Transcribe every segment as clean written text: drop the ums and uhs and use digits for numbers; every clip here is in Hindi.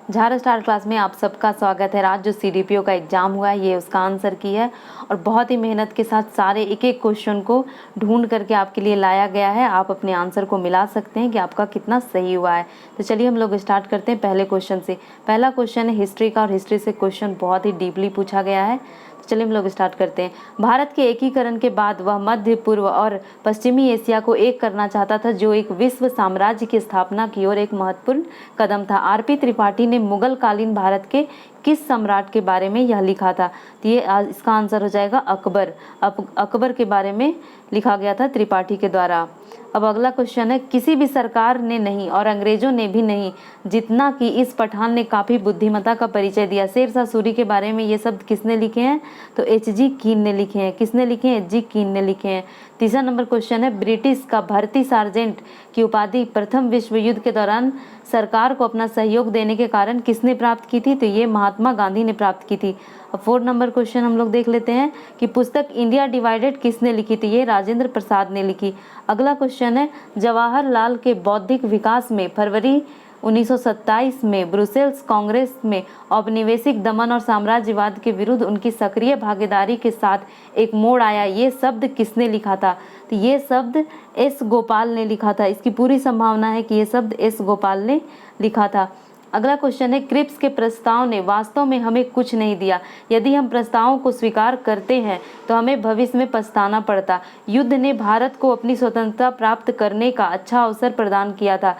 झार स्टार क्लास में आप सबका स्वागत है। आज जो सीडीपीओ का एग्जाम हुआ है ये उसका आंसर की है और बहुत ही मेहनत के साथ सारे एक एक क्वेश्चन को ढूंढ करके आपके लिए लाया गया है। आप अपने आंसर को मिला सकते हैं कि आपका कितना सही हुआ है। तो चलिए हम लोग स्टार्ट करते हैं पहले क्वेश्चन से। पहला क्वेश्चन है हिस्ट्री का और हिस्ट्री से क्वेश्चन बहुत ही डीपली पूछा गया है। चलिए हम लोग स्टार्ट करते हैं। भारत के एकीकरण के बाद वह मध्य पूर्व और पश्चिमी एशिया को एक करना चाहता था, जो एक विश्व साम्राज्य की स्थापना की ओर एक महत्वपूर्ण कदम था। आरपी त्रिपाठी ने मुगल कालीन भारत के किस सम्राट के बारे में यह लिखा था? तो ये इसका आंसर हो जाएगा अकबर। अकबर के बारे में लिखा गया था त्रिपाठी के द्वारा। अब अगला क्वेश्चन है, किसी भी सरकार ने नहीं और अंग्रेजों ने भी नहीं जितना कि इस पठान ने काफ़ी बुद्धिमत्ता का परिचय दिया। शेरशाह सूरी के बारे में ये शब्द किसने लिखे हैं? तो एच.जी. कीन ने लिखे हैं। किसने लिखे हैं? एच.जी. कीन ने लिखे हैं। तीसरा नंबर क्वेश्चन है, ब्रिटिश का भर्ती सार्जेंट की उपाधि प्रथम विश्व युद्ध के दौरान सरकार को अपना सहयोग देने के कारण किसने प्राप्त की थी? तो ये महात्मा गांधी ने प्राप्त की थी। अब 4 नंबर क्वेश्चन हम लोग देख लेते हैं कि पुस्तक इंडिया डिवाइडेड किसने लिखी थी? ये राजेंद्र प्रसाद ने लिखी। अगला क्वेश्चन है, जवाहरलाल के बौद्धिक विकास में फरवरी 1927 में ब्रुसेल्स कांग्रेस में औपनिवेशिक दमन और साम्राज्यवाद के विरुद्ध उनकी सक्रिय भागीदारी के साथ एक मोड़ आया। ये शब्द किसने लिखा था? तो ये शब्द एस गोपाल ने लिखा था। इसकी पूरी संभावना है कि ये शब्द एस गोपाल ने लिखा था। अगला क्वेश्चन है, क्रिप्स के प्रस्ताव ने वास्तव में हमें कुछ नहीं दिया। यदि हम प्रस्तावों को स्वीकार करते हैं तो हमें भविष्य में पछताना पड़ता। युद्ध ने भारत को अपनी स्वतंत्रता प्राप्त करने का अच्छा अवसर प्रदान किया था।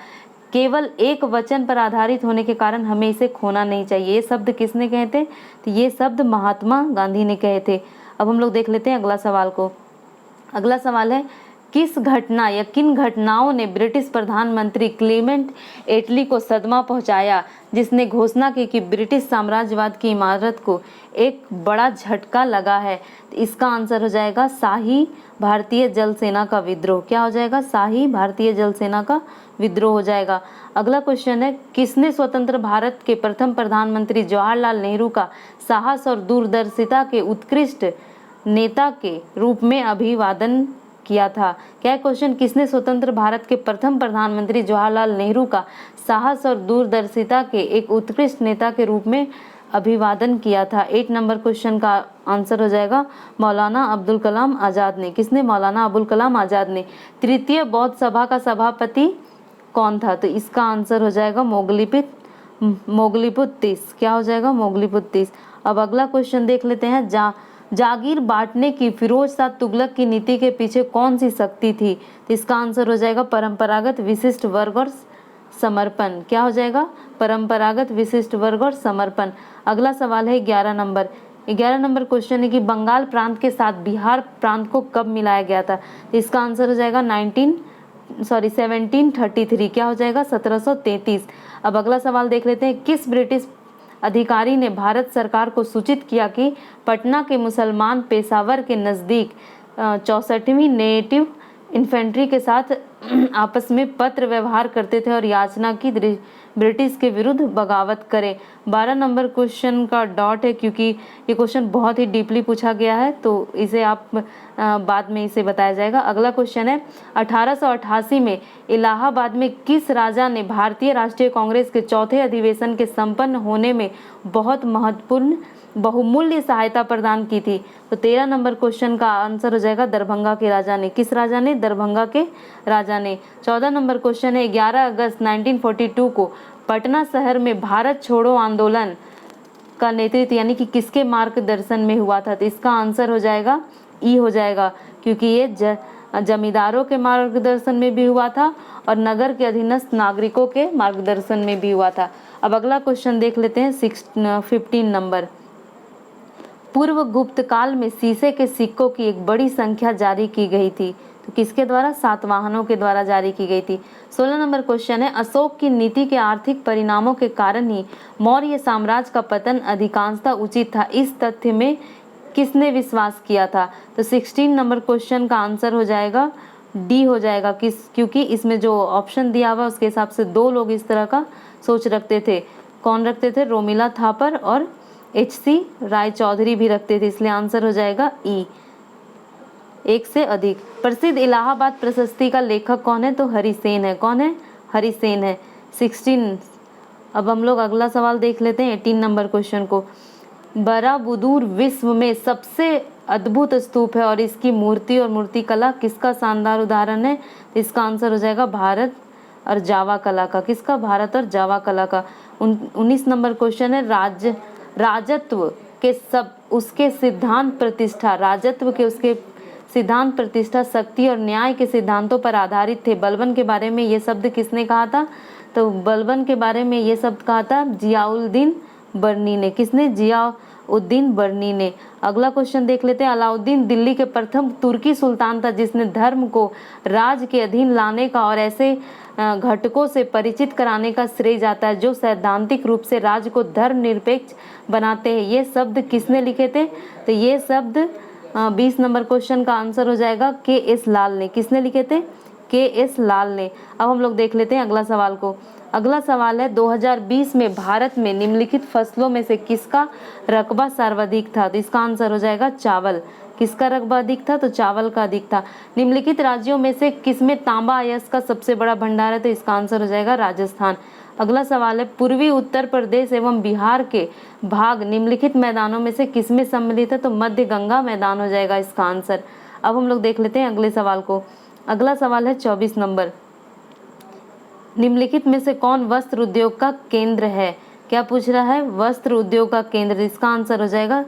केवल एक वचन पर आधारित होने के कारण हमें इसे खोना नहीं चाहिए। ये शब्द किसने कहे थे? तो ये शब्द महात्मा गांधी ने कहे थे। अब हम लोग देख लेते हैं अगला सवाल को। अगला सवाल है, किस घटना या किन घटनाओं ने ब्रिटिश प्रधानमंत्री क्लेमेंट एटली को सदमा पहुंचाया, जिसने घोषणा की कि ब्रिटिश साम्राज्यवाद की इमारत को एक बड़ा झटका लगा है? तो इसका आंसर हो जाएगा शाही भारतीय जल सेना का विद्रोह। क्या हो जाएगा? शाही भारतीय जल सेना का विद्रोह हो जाएगा। अगला क्वेश्चन है, किसने स्वतंत्र भारत के प्रथम प्रधानमंत्री जवाहरलाल नेहरू का साहस और दूरदर्शिता के उत्कृष्ट नेता के रूप में अभिवादन किया था? क्या क्वेश्चन, किसने स्वतंत्र भारत के प्रथम प्रधानमंत्री जवाहरलाल नेहरू का साहस और दूरदर्शिता के एक उत्कृष्ट नेता के रूप में अभिवादन किया था? 8 नंबर क्वेश्चन का आंसर हो जाएगा मौलाना अब्दुल कलाम आज़ाद ने। किसने? मौलाना अबुल कलाम आज़ाद ने। तृतीय बौद्ध सभा का सभापति कौन था? तो इसका आंसर हो जाएगा मोगलीपुत तीस। क्या हो जाएगा? मोगलीपुत तीस। अब अगला क्वेश्चन देख लेते हैं, जागीर बांटने की फिरोज शाह तुगलक की नीति के पीछे कौन सी शक्ति थी? तो इसका आंसर हो जाएगा परंपरागत विशिष्ट वर्ग और समर्पण। क्या हो जाएगा? परंपरागत विशिष्ट वर्ग और समर्पण। अगला सवाल है 11 नंबर। 11 नंबर क्वेश्चन है कि बंगाल प्रांत के साथ बिहार प्रांत को कब मिलाया गया था? तो इसका आंसर हो जाएगा 1733। क्या हो जाएगा? 1733। अब अगला सवाल देख लेते हैं, किस ब्रिटिश अधिकारी ने भारत सरकार को सूचित किया कि पटना के मुसलमान पेशावर के नज़दीक 64वीं नेटिव इन्फेंट्री के साथ आपस में पत्र व्यवहार करते थे और याचना की ब्रिटिश के विरुद्ध बगावत करें? 12 नंबर क्वेश्चन का डॉट है क्योंकि ये क्वेश्चन बहुत ही डीपली पूछा गया है, तो इसे आप बाद में इसे बताया जाएगा। अगला क्वेश्चन है, 1888 में इलाहाबाद में किस राजा ने भारतीय राष्ट्रीय कांग्रेस के चौथे अधिवेशन के संपन्न होने में बहुत महत्वपूर्ण बहुमूल्य सहायता प्रदान की थी? तो 13 नंबर क्वेश्चन का आंसर हो जाएगा दरभंगा के राजा ने। किस राजा ने? दरभंगा के राजा ने। 14 नंबर क्वेश्चन है, 11 अगस्त 1942 को पटना शहर में भारत छोड़ो आंदोलन का नेतृत्व यानी कि किसके मार्गदर्शन में हुआ था? तो इसका आंसर हो जाएगा ई हो जाएगा, क्योंकि ये जमींदारों के मार्गदर्शन में भी हुआ था और नगर के अधीनस्थ नागरिकों के मार्गदर्शन में भी हुआ था। अब अगला क्वेश्चन देख लेते हैं 15 नंबर। पूर्व गुप्त काल में शीशे के सिक्कों की एक बड़ी संख्या जारी की गई थी, तो किसके द्वारा? सातवाहनों के द्वारा जारी की गई थी। 16 नंबर क्वेश्चन है, अशोक की नीति के आर्थिक परिणामों के कारण ही मौर्य साम्राज्य का पतन अधिकांशतः उचित था। इस तथ्य में किसने विश्वास किया था? तो 16 नंबर क्वेश्चन का आंसर हो जाएगा डी हो जाएगा। क्योंकि इसमें जो ऑप्शन दिया हुआ उसके हिसाब से 2 लोग इस तरह का सोच रखते थे। कौन रखते थे? रोमिला थापर और एच.सी. राय चौधरी भी रखते थे, इसलिए आंसर हो जाएगा ई। एक से अधिक। प्रसिद्ध इलाहाबाद प्रशस्ति का लेखक कौन है? तो हरिसेन है। कौन है? हरिसेन है। 16 अब हम लोग अगला सवाल देख लेते हैं 18 नंबर क्वेश्चन को। बराबुदूर विश्व में सबसे अद्भुत स्तूप है और इसकी मूर्ति और मूर्तिकला किसका शानदार उदाहरण है? इसका आंसर हो जाएगा भारत और जावा कला का। किसका? भारत और जावा कला का। 19 नंबर क्वेश्चन है राजत्व के उसके सिद्धांत प्रतिष्ठा, राजत्व के उसके सिद्धांत प्रतिष्ठा शक्ति और न्याय के सिद्धांतों पर आधारित थे। बलबन के बारे में ये शब्द किसने कहा था? तो बलबन के बारे में ये शब्द कहा था जियाउद्दीन बर्नी ने। किसने? जियाउद्दीन बर्नी ने। अगला क्वेश्चन देख लेते हैं। अलाउद्दीन दिल्ली के प्रथम तुर्की सुल्तान था जिसने धर्म को राज के अधीन लाने का और ऐसे घटकों से परिचित कराने का श्रेय जाता है जो सैद्धांतिक रूप से राज्य को धर्मनिरपेक्ष बनाते हैं। ये शब्द किसने लिखे थे? तो ये शब्द 20 नंबर क्वेश्चन का आंसर हो जाएगा के.एस. लाल ने। किसने लिखे थे? के.एस. लाल ने। अब हम लोग देख लेते हैं अगला सवाल को। अगला सवाल है 2020 में भारत में निम्नलिखित फसलों में से किसका रकबा सर्वाधिक था? तो इसका आंसर हो जाएगा चावल। किसका रकबा अधिक था? तो चावल का अधिक था। निम्नलिखित राज्यों में से किसमें तांबा अयस्क का सबसे बड़ा भंडार है? तो इसका आंसर हो जाएगा राजस्थान। अगला सवाल है पूर्वी उत्तर प्रदेश एवं बिहार के भाग निम्नलिखित मैदानों में से किसमें सम्मिलित है? तो मध्य गंगा मैदान हो जाएगा इसका आंसर। अब हम लोग देख लेते हैं अगले सवाल को। अगला सवाल है 24 नंबर। निम्नलिखित में से कौन वस्त्र उद्योग का केंद्र है? क्या पूछ रहा है? वस्त्र उद्योग का केंद्र। इसका आंसर हो जाएगा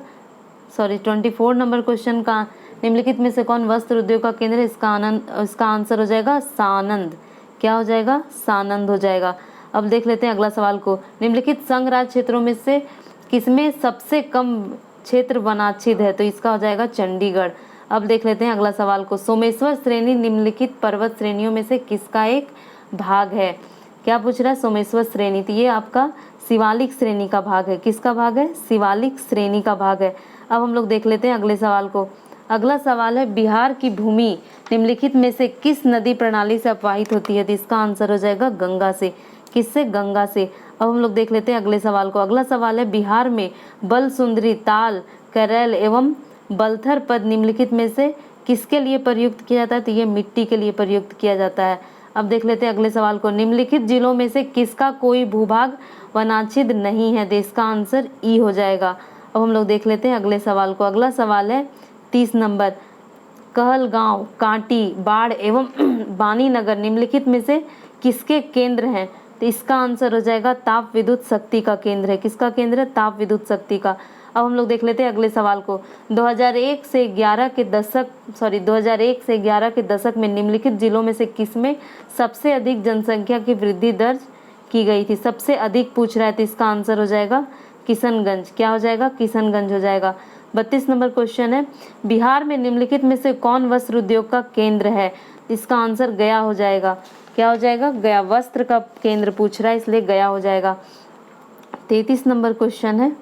24 नंबर क्वेश्चन का। निम्नलिखित में से कौन वस्त्र उद्योग का केंद्र है? इसका आंसर हो जाएगा सानंद। क्या हो जाएगा? सानंद हो जाएगा। अब देख लेते हैं अगला सवाल को। निम्नलिखित संघ राज्य क्षेत्रों में से किसमें सबसे कम क्षेत्र वनाच्छिद है? तो इसका हो जाएगा चंडीगढ़। अब देख लेते हैं अगला सवाल को। सोमेश्वर श्रेणी निम्नलिखित पर्वत श्रेणियों में से किसका एक भाग है? क्या पूछ रहा है? सोमेश्वर श्रेणी। तो ये आपका शिवालिक श्रेणी का भाग है। किसका भाग है? शिवालिक श्रेणी का भाग है। अब हम लोग देख लेते हैं अगले सवाल को। अगला सवाल है बिहार की भूमि निम्नलिखित में से किस नदी प्रणाली से अपवाहित होती है? तो इसका आंसर हो जाएगा गंगा से। किससे? गंगा से। अब हम लोग देख लेते हैं अगले सवाल को। अगला सवाल है बिहार में बलसुंदरी, ताल, करैल एवं बलथर पद निम्नलिखित में से किसके लिए प्रयुक्त किया जाता है? तो ये मिट्टी के लिए प्रयुक्त किया जाता है। अब देख लेते हैं अगले सवाल को। निम्नलिखित जिलों में से किसका कोई भूभाग वनाच्छिद नहीं है? तो इसका आंसर ई हो जाएगा। अब हम लोग देख लेते हैं अगले सवाल को। अगला सवाल है 30 नंबर। कहलगांव, कांटी, बाढ़ एवं बानीनगर निम्नलिखित में से किसके केंद्र हैं? तो इसका आंसर हो जाएगा ताप विद्युत शक्ति का केंद्र है। किसका केंद्र है? ताप विद्युत शक्ति का। अब हम लोग देख लेते हैं अगले सवाल को। 2001 से 11 के दशक में निम्नलिखित जिलों में से किसमें सबसे अधिक जनसंख्या की वृद्धि दर्ज की गई थी? सबसे अधिक पूछ रहा है तो इसका आंसर हो जाएगा किशनगंज। क्या हो जाएगा? किशनगंज हो जाएगा। 32 नंबर क्वेश्चन है बिहार में निम्नलिखित में से कौन वस्त्र उद्योग का केंद्र है? इसका आंसर गया हो जाएगा। क्या हो जाएगा? गया। वस्त्र का केंद्र पूछ रहा है इसलिए गया हो जाएगा। 33 नंबर क्वेश्चन है।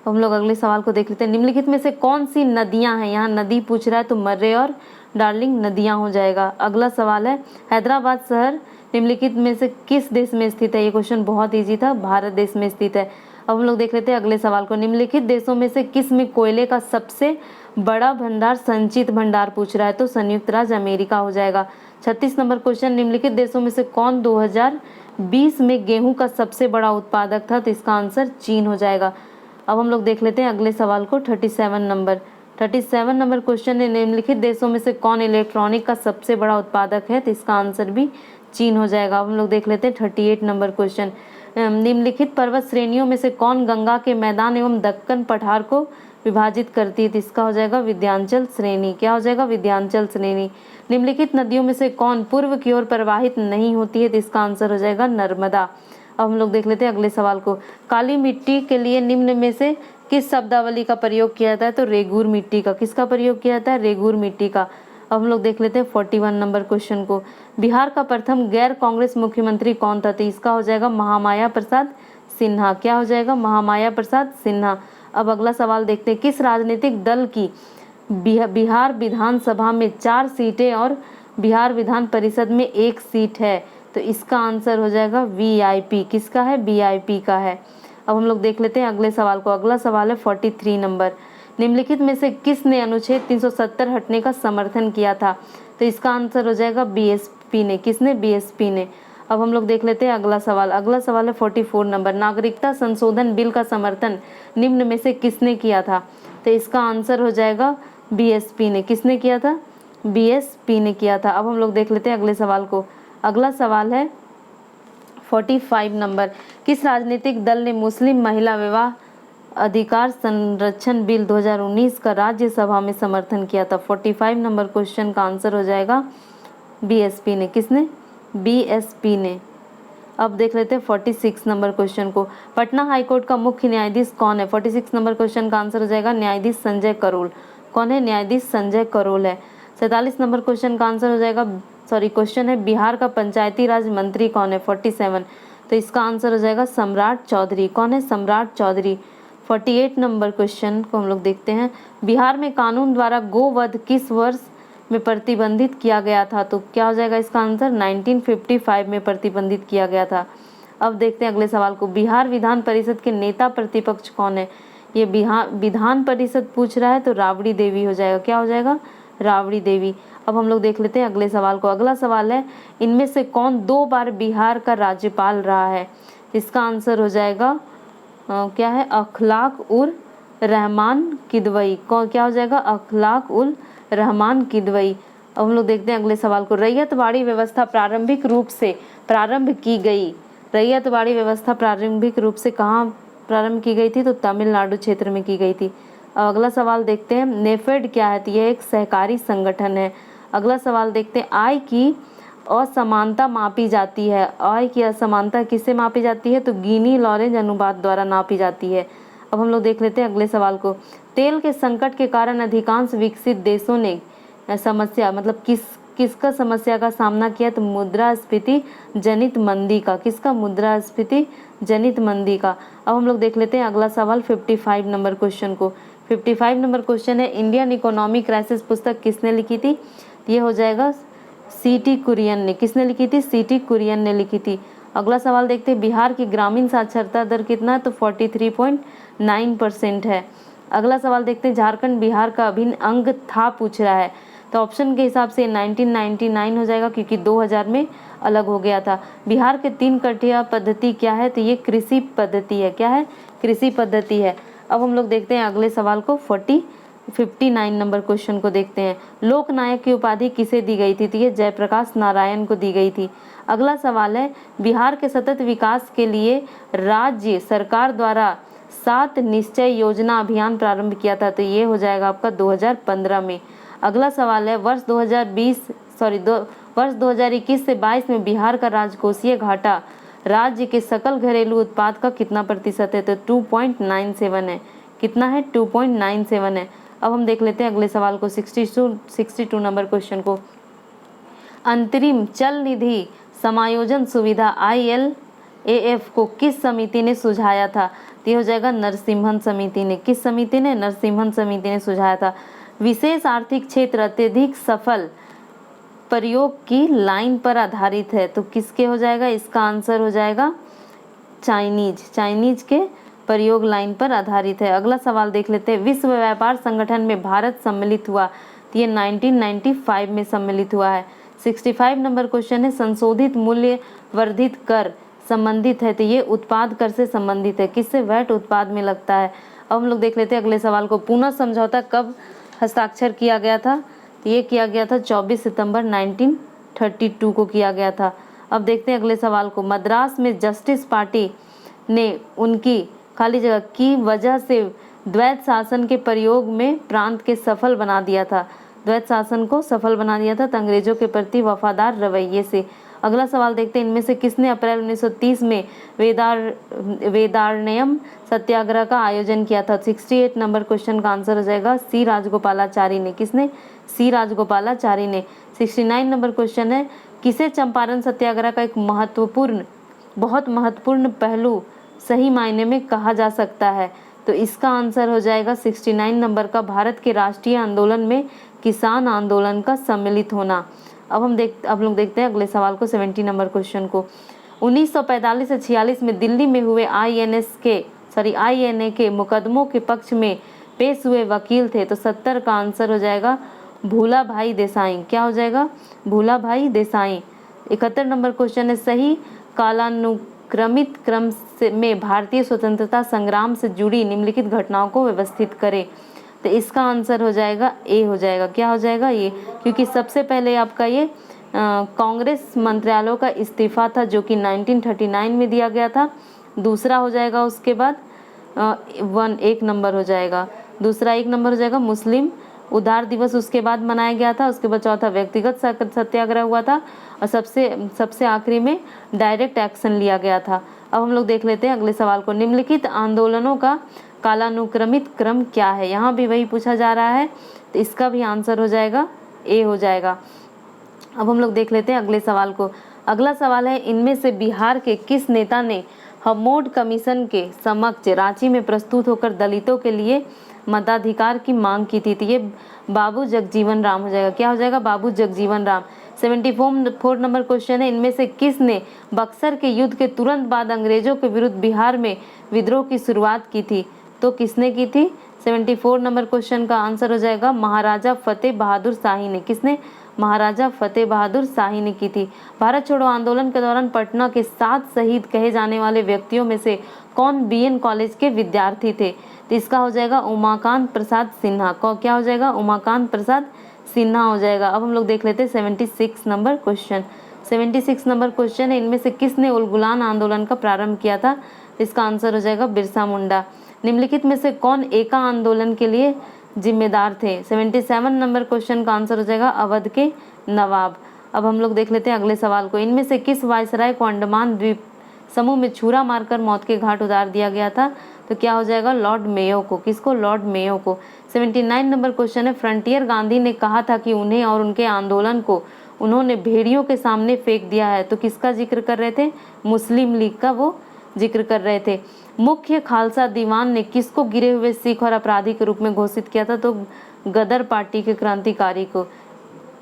हम लोग अगले सवाल को देख लेते हैं। निम्नलिखित में से कौन सी नदियां हैं? यहाँ नदी पूछ रहा है तो मर्रे और डार्लिंग नदियां हो जाएगा। अगला सवाल है हैदराबाद शहर निम्नलिखित में से किस देश में स्थित है? ये क्वेश्चन बहुत ईजी था, भारत देश में स्थित है। अब हम लोग देख लेते हैं अगले सवाल को। निम्नलिखित देशों में से किस में कोयले का सबसे बड़ा भंडार संचित भंडार पूछ रहा है? तो संयुक्त राज्य अमेरिका हो जाएगा। 36 नंबर क्वेश्चन। निम्नलिखित देशों में से कौन 2020 में गेहूं का सबसे बड़ा उत्पादक था? तो इसका आंसर चीन हो जाएगा। अब हम लोग देख लेते हैं अगले सवाल को। 37 नंबर क्वेश्चन है निम्नलिखित देशों में से कौन इलेक्ट्रॉनिक का सबसे बड़ा उत्पादक है? तो इसका आंसर भी चीन हो जाएगा। अब हम लोग देख लेते हैं 38 नंबर क्वेश्चन। निम्नलिखित पर्वत श्रेणियों में से कौन गंगा के मैदान एवं दक्कन पठार को विभाजित करती है? तो इसका हो जाएगा विंध्याचल श्रेणी। क्या हो जाएगा? विंध्याचल श्रेणी। निम्नलिखित नदियों में से कौन पूर्व की ओर प्रवाहित नहीं होती है? तो इसका आंसर हो जाएगा नर्मदा। अब हम लोग देख लेते हैं अगले सवाल को। काली मिट्टी के लिए निम्न में से किस शब्दावली का प्रयोग किया जाता है? तो रेगूर मिट्टी का। किसका प्रयोग किया जाता है? रेगूर मिट्टी का। अब हम लोग देख लेते हैं 41 नंबर क्वेश्चन को। बिहार का प्रथम गैर कांग्रेस मुख्यमंत्री कौन था? तो इसका हो जाएगा महामाया प्रसाद सिन्हा। क्या हो जाएगा? महामाया प्रसाद सिन्हा। अब अगला सवाल देखते हैं। किस राजनीतिक दल की बिहार विधानसभा में 4 सीटें और बिहार विधान परिषद में 1 सीट है? तो इसका आंसर हो जाएगा वीआईपी। किसका है? वीआईपी का है। अब हम लोग देख लेते हैं अगले सवाल को। अगला सवाल है 43 नंबर। निम्नलिखित में से किसने अनुच्छेद 370 हटने का समर्थन किया था? तो इसका आंसर हो जाएगा बीएसपी ने। किसने? बीएसपी ने। अब हम लोग देख लेते हैं अगला सवाल। अगला सवाल है 44 नंबर, नागरिकता संशोधन बिल का समर्थन निम्न में से किसने किया था? तो इसका आंसर हो जाएगा बीएसपी ने। किसने किया था? बीएसपी ने किया था। अब हम लोग देख लेते हैं अगले सवाल को। अगला सवाल है 45 नंबर, किस राजनीतिक दल ने मुस्लिम महिला विवाह अधिकार संरक्षण बिल 2019 का राज्यसभा में समर्थन किया था? 45 नंबर क्वेश्चन का आंसर हो जाएगा बीएसपी ने। किसने? बीएसपी ने। अब देख लेते हैं 46 नंबर क्वेश्चन को। पटना हाईकोर्ट का मुख्य न्यायाधीश कौन है? 46 नंबर क्वेश्चन का आंसर हो जाएगा न्यायाधीश संजय करोल। कौन है? न्यायाधीश संजय करोल है। 47 नंबर क्वेश्चन का आंसर हो जाएगा, क्वेश्चन है बिहार का पंचायती राज मंत्री कौन है? 47, तो इसका आंसर हो जाएगा सम्राट चौधरी। कौन है? सम्राट चौधरी। 48 नंबर क्वेश्चन को हम लोग देखते हैं, बिहार में कानून द्वारा गोवध किस वर्ष में प्रतिबंधित किया गया था? तो क्या हो जाएगा इसका आंसर? 1955 में प्रतिबंधित किया गया था। अब देखते हैं अगले सवाल को। बिहार विधान परिषद के नेता प्रतिपक्ष कौन है? ये बिहार विधान परिषद पूछ रहा है तो राबड़ी देवी हो जाएगा। क्या हो जाएगा? राबड़ी देवी। अब हम लोग देख लेते हैं अगले सवाल को। अगला सवाल है, इनमें से कौन 2 बार बिहार का राज्यपाल रहा है? इसका आंसर हो जाएगा क्या है? अखलाक उल रहमान किदवई। कौन? क्या हो जाएगा? अखलाक उल रहमान किदवई। अब हम लोग देखते हैं अगले सवाल को। रैयतवाड़ी व्यवस्था प्रारंभिक रूप से प्रारंभ की गई, रैयतवाड़ी व्यवस्था प्रारंभिक रूप से कहाँ प्रारंभ की गई थी? तो तमिलनाडु क्षेत्र में की गई थी। अब अगला सवाल देखते हैं, नेफेड क्या है? तो यह एक सहकारी संगठन है। अगला सवाल देखते हैं, आय की असमानता मापी जाती है। आय की असमानता किससे मापी जाती है? तो गिनी लॉरेंज अनुपात द्वारा नापी जाती है। अब हम लोग देख लेते हैं अगले सवाल को। तेल के संकट के कारण अधिकांश विकसित देशों ने समस्या किसका समस्या का सामना किया? तो मुद्रास्फीति जनित मंदी का। किसका? मुद्रास्फीति जनित मंदी का। अब हम लोग देख लेते हैं अगला सवाल 55 नंबर क्वेश्चन को। 55 नंबर क्वेश्चन है, इंडियन इकोनॉमी क्राइसिस पुस्तक किसने लिखी थी? ये हो जाएगा सीटी कुरियन ने। किसने लिखी थी? सीटी कुरियन ने लिखी थी। अगला सवाल देखते हैं, बिहार की ग्रामीण साक्षरता दर कितना है? तो 43.9% है। अगला सवाल देखते हैं, झारखंड बिहार का अभिन्न अंग था पूछ रहा है। तो ऑप्शन के हिसाब से 1999 हो जाएगा, क्योंकि 2000 में अलग हो गया था। बिहार के 3 कटिया पद्धति क्या है? तो ये कृषि पद्धति है। क्या है? कृषि पद्धति है। अब हम लोग देखते हैं अगले सवाल को। 59 नंबर क्वेश्चन को देखते हैं, लोकनायक की उपाधि किसे दी गई थी? तो ये जयप्रकाश नारायण को दी गई थी। अगला सवाल है, बिहार के सतत विकास के लिए राज्य सरकार द्वारा 7 निश्चय योजना अभियान प्रारंभ किया था। तो ये हो जाएगा आपका 2015 में। अगला सवाल है, वर्ष 2021 से 22 में बिहार का राजकोषीय घाटा राज्य के सकल घरेलू उत्पाद का कितना प्रतिशत है? तो 2.97 है। कितना है? 2.97 है। अब हम देख लेते हैं अगले सवाल को, 62 नंबर क्वेश्चन को। अंतरिम चल निधि समायोजन सुविधा ILAF को किस समिति ने सुझाया था? तो ये हो जाएगा नरसिम्हन समिति ने। किस समिति ने? नरसिम्हन समिति ने सुझाया था। विशेष आर्थिक क्षेत्र अत्यधिक सफल प्रयोग की लाइन पर आधारित है। तो किसके हो जाएगा? इसका आंसर हो जाएगा चाइनीज के प्रयोग लाइन पर आधारित है। अगला सवाल देख लेते हैं, विश्व व्यापार संगठन में भारत सम्मिलित हुआ? तो ये 1995 में सम्मिलित हुआ है। 65 नंबर क्वेश्चन है, संशोधित मूल्य वर्धित कर संबंधित है? तो ये उत्पाद कर से संबंधित है। किससे? वैट उत्पाद में लगता है। अब हम लोग देख लेते हैं अगले सवाल को, पुनः समझौता कब हस्ताक्षर किया गया था? तो ये किया गया था 24 सितंबर 1932 को किया गया था। अब देखते हैं अगले सवाल को, मद्रास में जस्टिस पार्टी ने उनकी खाली जगह की वजह से द्वैत शासन के प्रयोग में प्रांत के सफल बना दिया था। द्वैत शासन को सफल बना दिया था तो अंग्रेजों के प्रति वफादार रवैये से। अगला सवाल देखते हैं, इनमें से किसने अप्रैल 1930 में वेदारण्यम सत्याग्रह का आयोजन किया था? 68 नंबर क्वेश्चन का आंसर हो जाएगा सी राजगोपालाचारी ने। किसने? सी राजगोपालाचारी ने। 69 नंबर क्वेश्चन है, किसे चंपारण सत्याग्रह का एक बहुत महत्वपूर्ण पहलू सही मायने में कहा जा सकता है? तो इसका आंसर हो जाएगा 69 नंबर का, भारत के राष्ट्रीय आंदोलन में किसान आंदोलन का सम्मिलित होना। अब लोग देखते हैं अगले सवाल को, 70 नंबर क्वेश्चन को। 1945 से 46 में दिल्ली में हुए INA के मुकदमों के पक्ष में पेश हुए वकील थे? तो 70 का आंसर हो जाएगा भूला भाई देसाई। क्या हो जाएगा? भूला भाई देसाई। 71 नंबर क्वेश्चन है, सही कालानुक्रमित क्रम में भारतीय स्वतंत्रता संग्राम से जुड़ी निम्नलिखित घटनाओं को व्यवस्थित करें। तो इसका आंसर हो जाएगा ए हो जाएगा। क्या हो जाएगा? ये, क्योंकि सबसे पहले आपका ये कांग्रेस मंत्रालयों का इस्तीफा था जो कि 1939 में दिया गया था। दूसरा हो जाएगा उसके बाद 1 नंबर हो जाएगा, दूसरा 1 नंबर हो जाएगा मुस्लिम उधार दिवस उसके बाद मनाया गया था। उसके बाद चौथा व्यक्तिगत सत्याग्रह हुआ था और सबसे आखिरी में डायरेक्ट एक्शन लिया गया था। अब हम लोग देख लेते हैं अगले सवाल को, निम्नलिखित आंदोलनों का कालानुक्रमित क्रम क्या है? यहाँ भी वही पूछा जा रहा है, तो इसका भी आंसर हो जाएगा ए हो जाएगा। अब हम लोग देख लेते हैं अगले सवाल को। अगला सवाल है, इनमें से बिहार के किस नेता ने हम्मोड कमीशन के समक्ष रांची में प्रस्तुत होकर दलितों के लिए मताधिकार की मांग की थी? तो ये बाबू जगजीवन राम हो जाएगा। क्या हो जाएगा? बाबू जगजीवन राम। 74 नंबर क्वेश्चन है, इनमें से किसने बक्सर के युद्ध के तुरंत बाद अंग्रेजों के विरुद्ध बिहार में विद्रोह की शुरुआत की थी? तो किसने की थी? 74 नंबर क्वेश्चन का आंसर हो जाएगा महाराजा फतेह बहादुर शाही ने। किसने? महाराजा फतेह बहादुर शाही ने की थी। भारत छोड़ो आंदोलन के दौरान पटना के 7 शहीद कहे जाने वाले व्यक्तियों में से कौन बीएन कॉलेज के विद्यार्थी थे? तो इसका हो जाएगा उमाकांत प्रसाद सिन्हा। क्या हो जाएगा? उमाकांत प्रसाद सिन्हा हो जाएगा। अब हम लोग देख लेते हैं 76 नंबर क्वेश्चन। 76 नंबर क्वेश्चन है, इनमें से किसने उलगुलान आंदोलन का प्रारंभ किया था? इसका आंसर हो जाएगा बिरसा मुंडा। निम्नलिखित में से कौन एका आंदोलन के लिए जिम्मेदार थे? 77 नंबर क्वेश्चन का आंसर हो जाएगा अवध के नवाब। अब हम लोग देख लेते हैं अगले सवाल को, इनमें से किस वायसराय को अंडमान द्वीप समूह में छुरा मारकर मौत के घाट उतार दिया गया था? तो क्या हो जाएगा? लॉर्ड मेयो को। किसको? लॉर्ड मेयो को। 79 नंबर क्वेश्चन है, फ्रंटियर गांधी ने कहा था कि उन्हें और उनके आंदोलन को उन्होंने भेड़ियों के सामने फेंक दिया है। तो किसका जिक्र कर रहे थे? मुस्लिम लीग का वो जिक्र कर रहे थे। मुख्य खालसा दीवान ने किसको गिरे हुए सिख और अपराधी के रूप में घोषित किया था? तो गदर पार्टी के क्रांतिकारी को।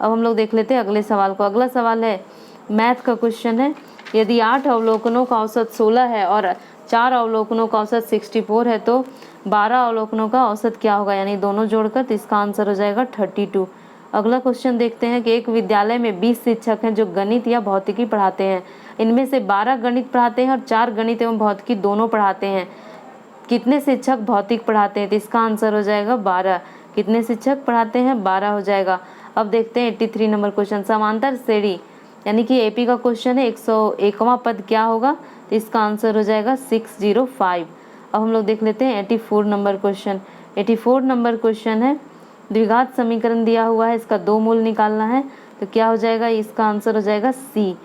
अब हम लोग देख लेते हैं अगले सवाल को। अगला सवाल है मैथ का क्वेश्चन है, यदि 8 अवलोकनों का औसत 16 है और 4 अवलोकनों का औसत 64 है तो 12 अवलोकनों का औसत क्या होगा? यानी दोनों जोड़कर, तो इसका आंसर हो जाएगा 32। अगला क्वेश्चन देखते हैं कि एक विद्यालय में 20 शिक्षक हैं जो गणित या भौतिकी पढ़ाते हैं। इनमें से 12 गणित पढ़ाते हैं और 4 गणित एवं भौतिकी दोनों पढ़ाते हैं। कितने शिक्षक भौतिक पढ़ाते हैं? तो इसका आंसर हो जाएगा 12। कितने शिक्षक पढ़ाते हैं? 12 हो जाएगा। अब देखते हैं 83 नंबर क्वेश्चन, समांतर श्रेणी यानी कि एपी का क्वेश्चन है, 101वां पद क्या होगा? तो इसका आंसर हो जाएगा 605। अब हम लोग देख लेते हैं 84 नंबर क्वेश्चन। 84 नंबर क्वेश्चन है, द्विघात समीकरण दिया हुआ है, इसका 2 मूल निकालना है। तो क्या हो जाएगा? इसका आंसर हो जाएगा सी।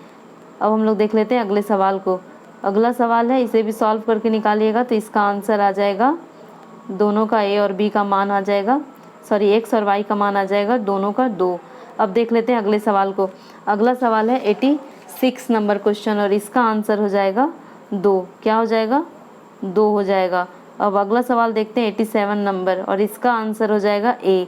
अब हम लोग देख लेते हैं अगले सवाल को। अगला सवाल है, इसे भी सॉल्व करके निकालिएगा। तो इसका आंसर आ जाएगा, दोनों का ए और बी का मान आ जाएगा, सॉरी एक्स और वाई का मान आ जाएगा, दोनों का 2। अब देख लेते हैं अगले सवाल को। अगला सवाल है 86 नंबर क्वेश्चन और इसका आंसर हो जाएगा 2। क्या हो जाएगा? 2 हो जाएगा। अब अगला सवाल देखते हैं 87 नंबर और इसका आंसर हो जाएगा ए,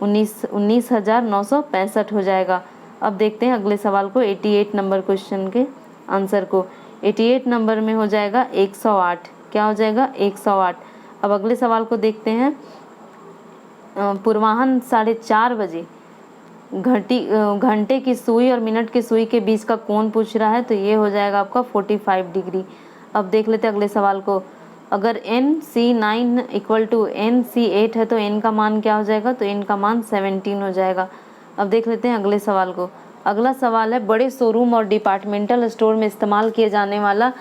19,965 हो जाएगा। अब देखते हैं अगले सवाल को, 88 नंबर क्वेश्चन के आंसर को। 88 नंबर में हो जाएगा 108। क्या हो जाएगा? 108। अब अगले सवाल को देखते हैं, पूर्वाह्न 4:30 बजे घंटे की सुई और मिनट की सुई के बीच का कोण पूछ रहा है। तो ये हो जाएगा आपका 45 डिग्री। अब देख लेते हैं अगले सवाल को। अगर NC9 = NC8 है तो n का मान क्या हो जाएगा? तो n का मान 17 हो जाएगा। अब देख लेते हैं अगले सवाल को। अगला सवाल है, बड़े शोरूम और डिपार्टमेंटल स्टोर में इस्तेमाल किए जाने वाला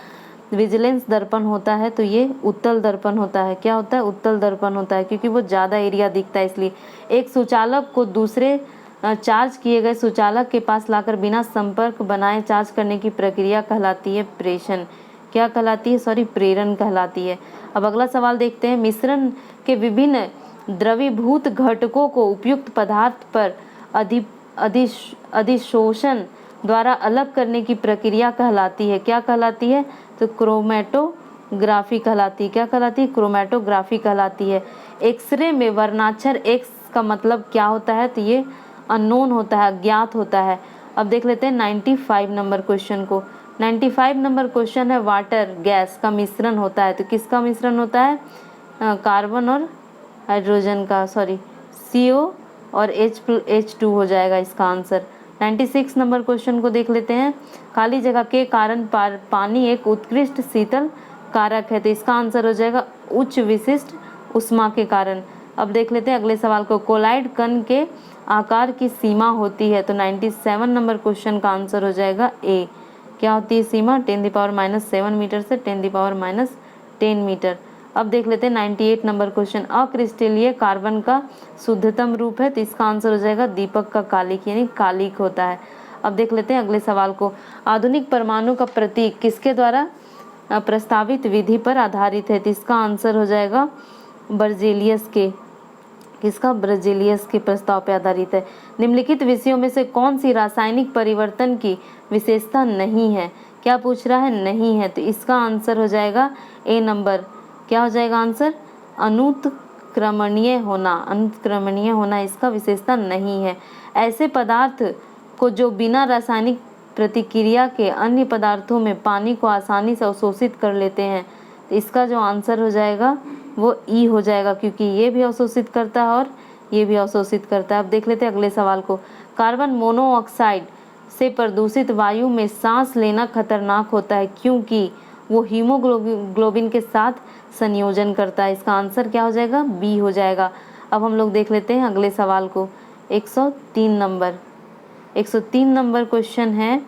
विजिलेंस दर्पण होता है। तो ये उत्तल दर्पण होता है। क्या होता है? उत्तल दर्पण होता है, क्योंकि वो ज़्यादा एरिया दिखता है इसलिए। एक सुचालक को दूसरे चार्ज किए गए सुचालक के पास लाकर बिना संपर्क बनाए चार्ज करने की प्रक्रिया कहलाती है प्रेषण। क्या कहलाती है? सॉरी, प्रेरण कहलाती है। अब अगला सवाल देखते हैं, मिश्रण के विभिन्न द्रवीभूत घटकों को उपयुक्त पदार्थ पर अधिशोषण द्वारा अलग करने की प्रक्रिया कहलाती है। क्या कहलाती है? तो क्रोमेटोग्राफी कहलाती है। क्या कहलाती है? क्रोमेटोग्राफी कहलाती है। एक्सरे में वर्णाक्षर एक्स का मतलब क्या होता है? तो ये अननोन होता है, अज्ञात होता है। अब देख लेते हैं 95 नंबर क्वेश्चन को। 95 नंबर क्वेश्चन है, वाटर गैस का मिश्रण होता है। तो किसका मिश्रण होता है? कार्बन और हाइड्रोजन का, सॉरी CO और H2 हो जाएगा इसका आंसर। 96 नंबर क्वेश्चन को देख लेते हैं। खाली जगह के कारण पानी एक उत्कृष्ट शीतल कारक है, तो इसका आंसर हो जाएगा उच्च विशिष्ट उष्मा के कारण। अब देख लेते हैं अगले सवाल को। कोलाइड कण के आकार की सीमा होती है, तो 97 नंबर क्वेश्चन का आंसर हो जाएगा ए। क्या होती है सीमा? 10⁻⁷ मीटर से 10⁻10 मीटर। अब देख लेते हैं 98 नंबर क्वेश्चन। अक्रिस्टलीय कार्बन का शुद्धतम रूप है, तो इसका आंसर हो जाएगा दीपक का कालिक, यानी कालिक होता है। अब देख लेते हैं अगले सवाल को। आधुनिक परमाणु का प्रतीक किसके द्वारा प्रस्तावित विधि पर आधारित है, तो इसका आंसर हो जाएगा बर्जेलियस के। किसका? बर्जेलियस के प्रस्ताव पर आधारित है। निम्नलिखित विषयों में से कौन सी रासायनिक परिवर्तन की विशेषता नहीं है? क्या पूछ रहा है? नहीं है, तो इसका आंसर हो जाएगा ए नंबर। क्या हो जाएगा आंसर? अनुत्क्रमणीय होना। अनुत्क्रमणीय होना इसका विशेषता नहीं है। ऐसे पदार्थ को जो बिना रासायनिक प्रतिक्रिया के अन्य पदार्थों में पानी को आसानी से अवशोषित कर लेते हैं, तो इसका जो आंसर हो जाएगा वो ई हो जाएगा, क्योंकि ये भी अवशोषित करता है और ये भी अवशोषित करता है। अब देख लेते हैं अगले सवाल को। कार्बन मोनोऑक्साइड से प्रदूषित वायु में सांस लेना खतरनाक होता है, क्योंकि वो हीमोग्लोबिन के साथ संयोजन करता है। इसका आंसर क्या हो जाएगा? बी हो जाएगा। अब हम लोग देख लेते हैं अगले सवाल को। 103 नंबर क्वेश्चन है।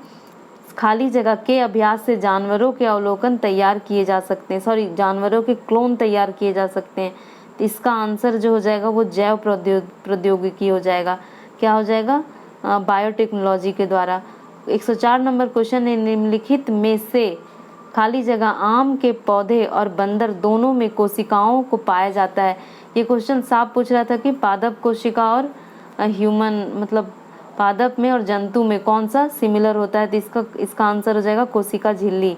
खाली जगह के अभ्यास से जानवरों के अवलोकन तैयार किए जा सकते हैं, जानवरों के क्लोन तैयार किए जा सकते हैं। तो इसका आंसर जो हो जाएगा वो जैव प्रौद्योगिकी हो जाएगा। क्या हो जाएगा? बायोटेक्नोलॉजी के द्वारा। 104 नंबर क्वेश्चन है। निम्नलिखित में से खाली जगह आम के पौधे और बंदर दोनों में कोशिकाओं को पाया जाता है। ये क्वेश्चन साफ पूछ रहा था कि पादप कोशिका और ह्यूमन, मतलब पादप में और जंतु में कौन सा सिमिलर होता है, तो इसका आंसर हो जाएगा कोशिका झिल्ली।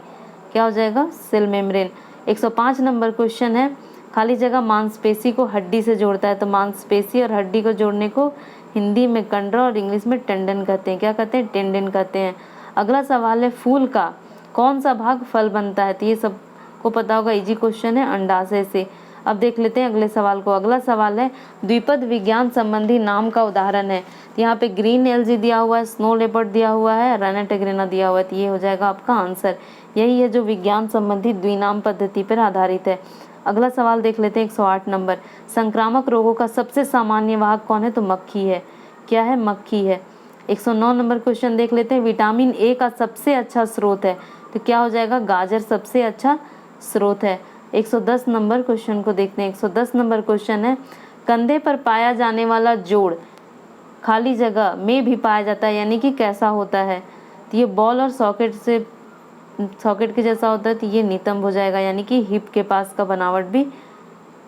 क्या हो जाएगा? Cell membrane. 105 नंबर क्वेश्चन है। खाली जगह मांसपेशी को हड्डी से जोड़ता है, तो मांसपेशी और हड्डी को जोड़ने को हिंदी में कंडरा और इंग्लिश में टेंडन कहते हैं। क्या कहते हैं? टेंडन कहते हैं। अगला सवाल है। फूल का कौन सा भाग फल बनता है, तो ये सबको पता होगा, इजी क्वेश्चन है, अंडाशय से। अब देख लेते हैं अगले सवाल को। अगला सवाल है। द्विपद विज्ञान संबंधी नाम का उदाहरण है, तो यहाँ पे ग्रीन एल्गी दिया हुआ है, स्नो लेपर्ड दिया हुआ है, रेनेट एग्रेना दिया हुआ है, तो ये हो जाएगा आपका आंसर। यही है जो विज्ञान संबंधी द्विनाम पद्धति पर आधारित है। अगला सवाल देख लेते हैं 108 नंबर। संक्रामक रोगों का सबसे सामान्य वाहक कौन है, तो मक्खी है। क्या है? मक्खी है। 109 नंबर क्वेश्चन देख लेते हैं। विटामिन ए का सबसे अच्छा स्रोत है, तो क्या हो जाएगा? गाजर सबसे अच्छा स्रोत है। 110 नंबर क्वेश्चन को देखते हैं। 110 नंबर क्वेश्चन है। कंधे पर पाया जाने वाला जोड़ खाली जगह में भी पाया जाता है, यानी कि कैसा होता है, तो ये बॉल और सॉकेट के जैसा होता है, तो ये नितंब हो जाएगा, यानी कि हिप के पास का बनावट भी,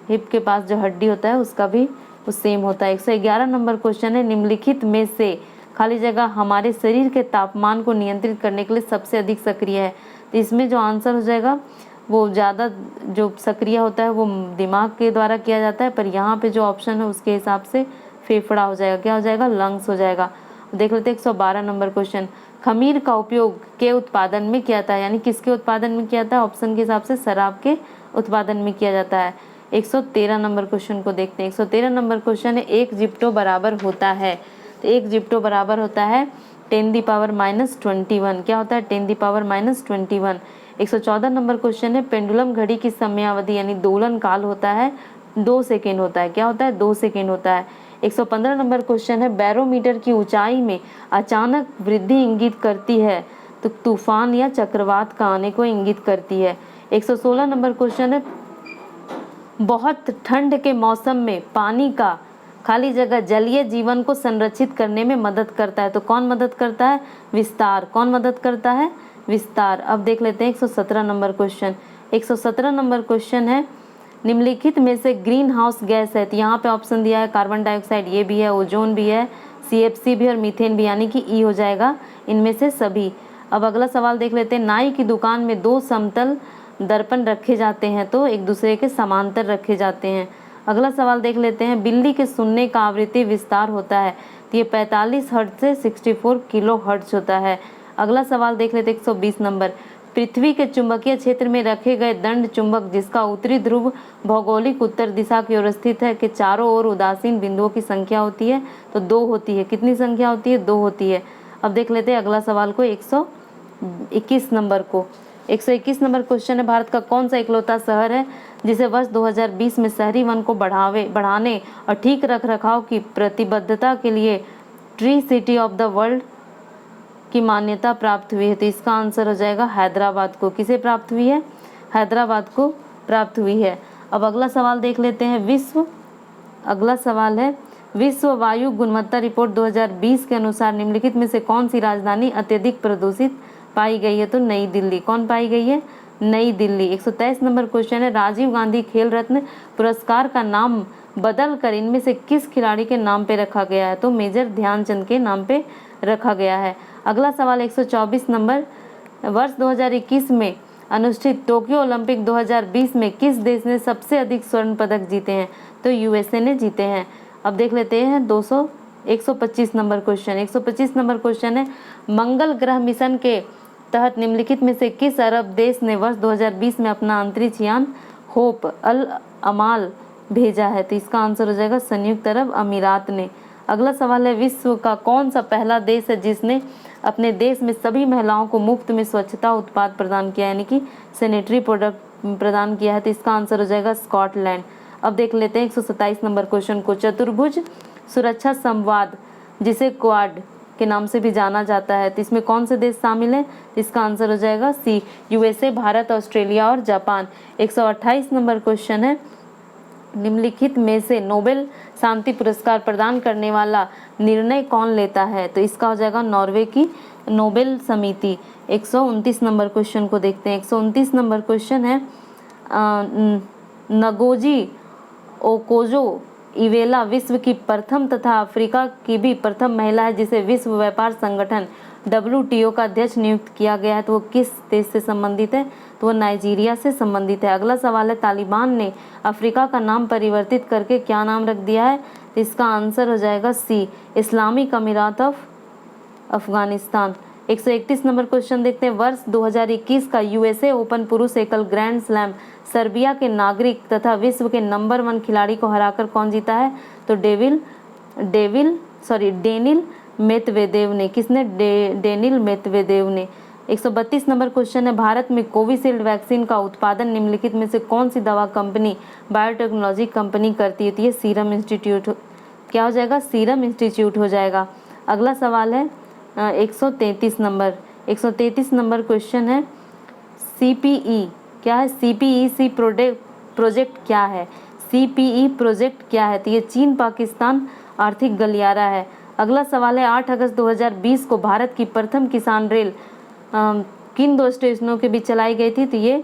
हिप के पास जो हड्डी होता है उसका भी सेम होता है। 111 नंबर क्वेश्चन है। निम्नलिखित में से खाली जगह हमारे शरीर के तापमान को नियंत्रित करने के लिए सबसे अधिक सक्रिय है, तो इसमें जो आंसर हो जाएगा वो ज़्यादा जो सक्रिय होता है वो दिमाग के द्वारा किया जाता है, पर यहाँ पे जो ऑप्शन है उसके हिसाब से फेफड़ा हो जाएगा। क्या हो जाएगा? लंग्स हो जाएगा। देख लेते हैं 112 नंबर क्वेश्चन। खमीर का उपयोग के उत्पादन में किया जाता है, यानी किसके उत्पादन में किया जाता है? ऑप्शन के हिसाब से शराब के उत्पादन में किया जाता है। 113 नंबर क्वेश्चन को देखते हैं। 113 नंबर क्वेश्चन है। एक जिप्टो बराबर होता है, तो एक जिप्टो बराबर होता है 10⁻21। क्या होता है? 10⁻21। 114 नंबर क्वेश्चन है। पेंडुलम घड़ी की समयावधि यानी दोलन काल होता है 2 सेकेंड होता है। क्या होता है? 2 सेकेंड होता है। 115 नंबर क्वेश्चन है। बैरोमीटर की ऊंचाई में अचानक वृद्धि इंगित करती है, तो तूफान या चक्रवात का आने को इंगित करती है। 116 नंबर क्वेश्चन है। बहुत ठंड के मौसम में पानी का खाली जगह जलीय जीवन को संरक्षित करने में मदद करता है, तो कौन मदद करता है? विस्तार। कौन मदद करता है? विस्तार। अब देख लेते हैं 117 नंबर क्वेश्चन। 117 नंबर क्वेश्चन है। निम्नलिखित में से ग्रीन हाउस गैस है, तो यहाँ पे ऑप्शन दिया है कार्बन डाइऑक्साइड, ये भी है, ओजोन भी है, CFC भी और मीथेन भी, यानी कि ई हो जाएगा इनमें से सभी। अब अगला सवाल देख लेते हैं। नाई की दुकान में 2 समतल दर्पण रखे जाते हैं, तो एक दूसरे के समांतर रखे जाते हैं। अगला सवाल देख लेते हैं। बिल्ली के सुनने का आवृत्ति विस्तार होता है, तो ये 45 हर्ट्ज से 64 किलो हर्ट्ज होता है। अगला सवाल देख लेते हैं 120 नंबर। पृथ्वी के चुंबकीय क्षेत्र में रखे गए दंड चुंबक जिसका उत्तरी ध्रुव भौगोलिक उत्तर दिशा की ओर स्थित है, के चारों ओर उदासीन बिंदुओं की संख्या होती है, तो 2 होती है। कितनी संख्या होती है? 2 होती है। अब देख लेते हैं अगला सवाल को, 121 नंबर को। 121 नंबर क्वेश्चन है, भारत का कौन सा इकलौता शहर है जिसे वर्ष 2020 में शहरी वन को बढ़ाने और ठीक रख रखाव की प्रतिबद्धता के लिए tree city of the world की मान्यता प्राप्त हुई है? तो इसका आंसर हो जाएगा हैदराबाद को। किसे प्राप्त हुई है? हैदराबाद को प्राप्त हुई है। अब अगला सवाल देख लेते हैं। अगला सवाल है, विश्व वायु गुणवत्ता रिपोर्ट 2020 के अनुसार निम्नलिखित में से कौन सी राजधानी अत्यधिक प्रदूषित पाई गई है? तो नई दिल्ली। कौन पाई गई है? नई दिल्ली। 123 नंबर क्वेश्चन है, राजीव गांधी खेल रत्न पुरस्कार का नाम बदल कर इनमें से किस खिलाड़ी के नाम पे रखा गया है? तो मेजर ध्यानचंद के नाम पे रखा गया है। अगला सवाल 124 नंबर, वर्ष 2021 में अनुष्ठित टोक्यो ओलंपिक 2020 में किस देश ने सबसे अधिक स्वर्ण पदक जीते हैं? तो यूएसए ने जीते हैं। अब देख लेते हैं 125 नंबर क्वेश्चन। 125 नंबर क्वेश्चन है, मंगल ग्रह मिशन के तहत निम्नलिखित में से किस अरब देश ने वर्ष 2020 में अपना अंतरिक्ष यान होप अल अमाल भेजा है? तो इसका आंसर हो जाएगा संयुक्त अरब अमीरात ने। अगला सवाल है, विश्व का कौन सा पहला देश है जिसने अपने देश में सभी महिलाओं को मुफ्त में स्वच्छता उत्पाद प्रदान किया, यानी कि सैनिटरी प्रोडक्ट प्रदान किया है? तो इसका आंसर हो जाएगा स्कॉटलैंड। अब देख लेते हैं 127 नंबर क्वेश्चन को, चतुर्भुज सुरक्षा संवाद जिसे क्वाड के नाम से भी जाना जाता है, तो इसमें कौन से देश शामिल है? इसका आंसर हो जाएगा सी, यूएसए, भारत, ऑस्ट्रेलिया और जापान। 128 नंबर क्वेश्चन है, निम्नलिखित में से नोबेल शांति पुरस्कार प्रदान करने वाला निर्णय कौन लेता है? तो इसका हो जाएगा नॉर्वे की नोबेल समिति। 129 नंबर क्वेश्चन को देखते हैं। 129 नंबर क्वेश्चन है, नगोजी ओकोजो इवेला विश्व की प्रथम तथा अफ्रीका की भी प्रथम महिला है जिसे विश्व व्यापार संगठन WTO का अध्यक्ष नियुक्त किया गया है। तो वो किस देश से संबंधित है? तो वो नाइजीरिया से संबंधित है। अगला सवाल है, तालिबान ने अफ्रीका का नाम परिवर्तित करके क्या नाम रख दिया है? तो इसका आंसर हो जाएगा सी, इस्लामिक अमीरात ऑफ अफगानिस्तान। 131 नंबर क्वेश्चन देखते हैं, वर्ष 2021 का यूएसए ओपन पुरुष एकल ग्रैंड स्लैम सर्बिया के नागरिक तथा विश्व के नंबर 1 खिलाड़ी को हराकर कौन जीता है? तो डेनिल मेदवेदेव ने। किसने? डेनिल मेदवेदेव ने। 132 नंबर क्वेश्चन है, भारत में कोविशील्ड वैक्सीन का उत्पादन निम्नलिखित में से कौन सी दवा कंपनी बायोटेक्नोलॉजी कंपनी करती है? तो ये सीरम इंस्टीट्यूट क्या हो जाएगा? सीरम इंस्टीट्यूट हो जाएगा। अगला सवाल है 133 नंबर। 133 नंबर क्वेश्चन है, CPE क्या है? CPEC प्रोजेक्ट क्या है? CPE प्रोजेक्ट क्या है? तो ये चीन पाकिस्तान आर्थिक गलियारा है। अगला सवाल है, 8 अगस्त 2020 को भारत की प्रथम किसान रेल किन 2 स्टेशनों के बीच चलाई गई थी? तो ये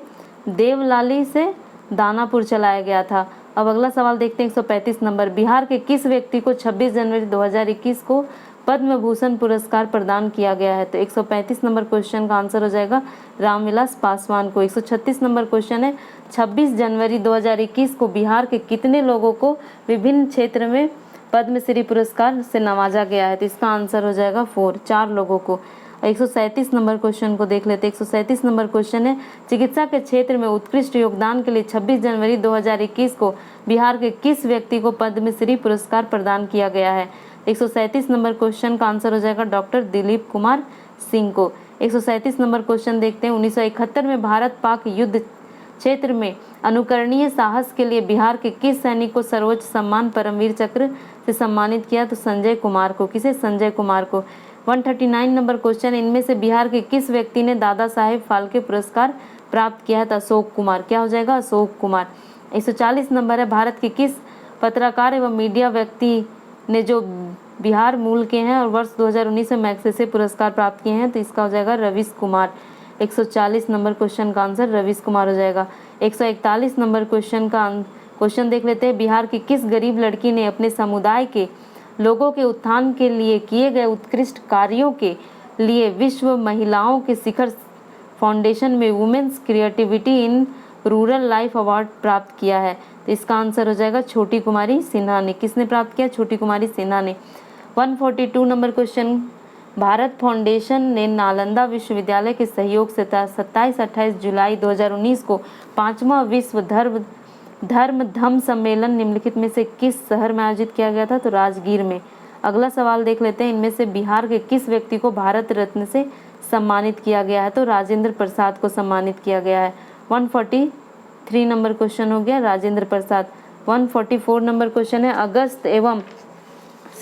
देवलाली से दानापुर चलाया गया था। अब अगला सवाल देखते हैं 135 नंबर, बिहार के किस व्यक्ति को 26 जनवरी 2021 को पद्म भूषण पुरस्कार प्रदान किया गया है? तो 135 नंबर क्वेश्चन का आंसर हो जाएगा रामविलास पासवान को। 136 नंबर क्वेश्चन है, 26 जनवरी 2021 को बिहार के कितने लोगों को विभिन्न क्षेत्र में पद्मश्री पुरस्कार से नवाजा गया है? तो इसका आंसर हो जाएगा 4 लोगों को। 137 नंबर क्वेश्चन को देख लेते हैं। 137 नंबर क्वेश्चन है, चिकित्सा के क्षेत्र में उत्कृष्ट योगदान के लिए 26 जनवरी 2021 को बिहार के किस व्यक्ति को पद्मश्री पुरस्कार प्रदान किया गया है? 137 नंबर क्वेश्चन का आंसर हो जाएगा डॉक्टर दिलीप कुमार सिंह को। 137 नंबर क्वेश्चन देखते हैं, 1971 में भारत पाक युद्ध क्षेत्र में अनुकरणीय साहस के लिए बिहार के किस सैनिक को सर्वोच्च सम्मान परमवीर चक्र से सम्मानित किया? तो संजय कुमार को। किसे? संजय कुमार को। 139 नंबर क्वेश्चन, इनमें से बिहार के किस व्यक्ति ने दादा साहेब फाल्के पुरस्कार प्राप्त किया था? अशोक कुमार। क्या हो जाएगा? अशोक कुमार। 140 नंबर है, भारत के किस पत्रकार एवं मीडिया व्यक्ति ने जो बिहार मूल के हैं और वर्ष 2019 में मैग्सेसे पुरस्कार प्राप्त किए हैं? तो इसका हो जाएगा रवीश कुमार। 140 नंबर क्वेश्चन का आंसर रवीश कुमार हो जाएगा। 141 नंबर क्वेश्चन देख लेते हैं, बिहार की किस गरीब लड़की ने अपने समुदाय के लोगों के उत्थान के लिए किए गए उत्कृष्ट कार्यों के लिए विश्व महिलाओं के शिखर फाउंडेशन में women's creativity in rural life award प्राप्त किया है? तो इसका आंसर हो जाएगा छोटी कुमारी सिन्हा ने। किसने प्राप्त किया? छोटी कुमारी सिन्हा ने। 142 नंबर क्वेश्चन, भारत फाउंडेशन ने नालंदा विश्वविद्यालय के सहयोग से 27-28 जुलाई 2019 को 5वां विश्व धम्म सम्मेलन निम्नलिखित में से किस शहर में आयोजित किया गया था? तो राजगीर में। अगला सवाल देख लेते हैं, इनमें से बिहार के किस व्यक्ति को भारत रत्न से सम्मानित किया गया है? तो राजेंद्र प्रसाद को सम्मानित किया गया है। 143 नंबर क्वेश्चन हो गया राजेंद्र प्रसाद। 144 नंबर क्वेश्चन है, अगस्त एवं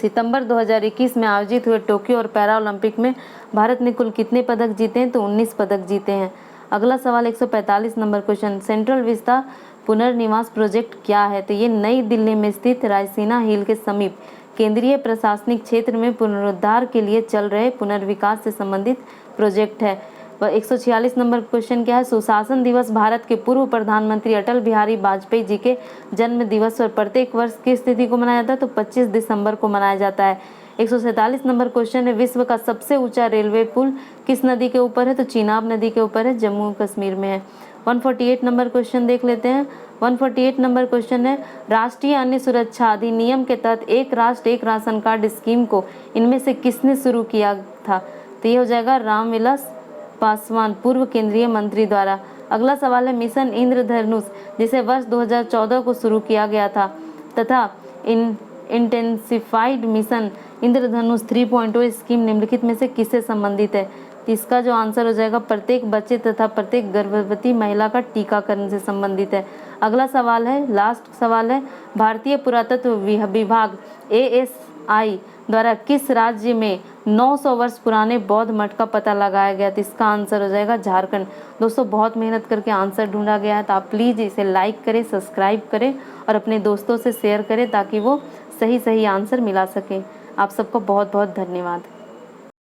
सितंबर 2021 में आयोजित हुए टोक्यो और पैरा ओलंपिक में भारत ने कुल कितने पदक जीते हैं? तो 19 पदक जीते हैं। अगला सवाल 145 नंबर क्वेश्चन, सेंट्रल विस्ता पुनर्निवास प्रोजेक्ट क्या है? तो ये नई दिल्ली में स्थित रायसीना हिल के समीप केंद्रीय प्रशासनिक क्षेत्र में पुनरुद्धार के लिए चल रहे पुनर्विकास से संबंधित प्रोजेक्ट है। 146 नंबर क्वेश्चन क्या है, सुशासन दिवस भारत के पूर्व प्रधानमंत्री अटल बिहारी वाजपेयी जी के जन्म दिवस पर प्रत्येक वर्ष किस तिथि को मनाया जाता है? तो 25 दिसंबर को मनाया जाता है। 147 नंबर क्वेश्चन है, विश्व का सबसे ऊंचा रेलवे पुल किस नदी के ऊपर है? तो चीनाब नदी के ऊपर है, जम्मू कश्मीर में है। 148 नंबर क्वेश्चन देख लेते हैं। 148 नंबर क्वेश्चन है, राष्ट्रीय अन्न सुरक्षा अधिनियम के तहत एक राष्ट्र एक राशन कार्ड स्कीम को इनमें से किसने शुरू किया था? तो ये हो जाएगा रामविलास पासवान, पूर्व केंद्रीय मंत्री द्वारा। अगला सवाल है, मिशन इंद्रधनुष जिसे वर्ष 2014 को शुरू किया गया था तथा इंटेंसिफाइड मिशन इंद्रधनुष 3.0 स्कीम निम्नलिखित में से किससे संबंधित है? तो इसका जो आंसर हो जाएगा प्रत्येक बच्चे तथा प्रत्येक गर्भवती महिला का टीकाकरण से संबंधित है। अगला सवाल है, लास्ट सवाल है, भारतीय पुरातत्व विभाग ASI द्वारा किस राज्य में 900 वर्ष पुराने बौद्ध मठ का पता लगाया गया? तो इसका आंसर हो जाएगा झारखंड। दोस्तों बहुत मेहनत करके आंसर ढूंढा गया है, तो आप प्लीज़ इसे लाइक करें, सब्सक्राइब करें और अपने दोस्तों से शेयर करें ताकि वो सही आंसर मिला सकें। आप सबको बहुत बहुत धन्यवाद।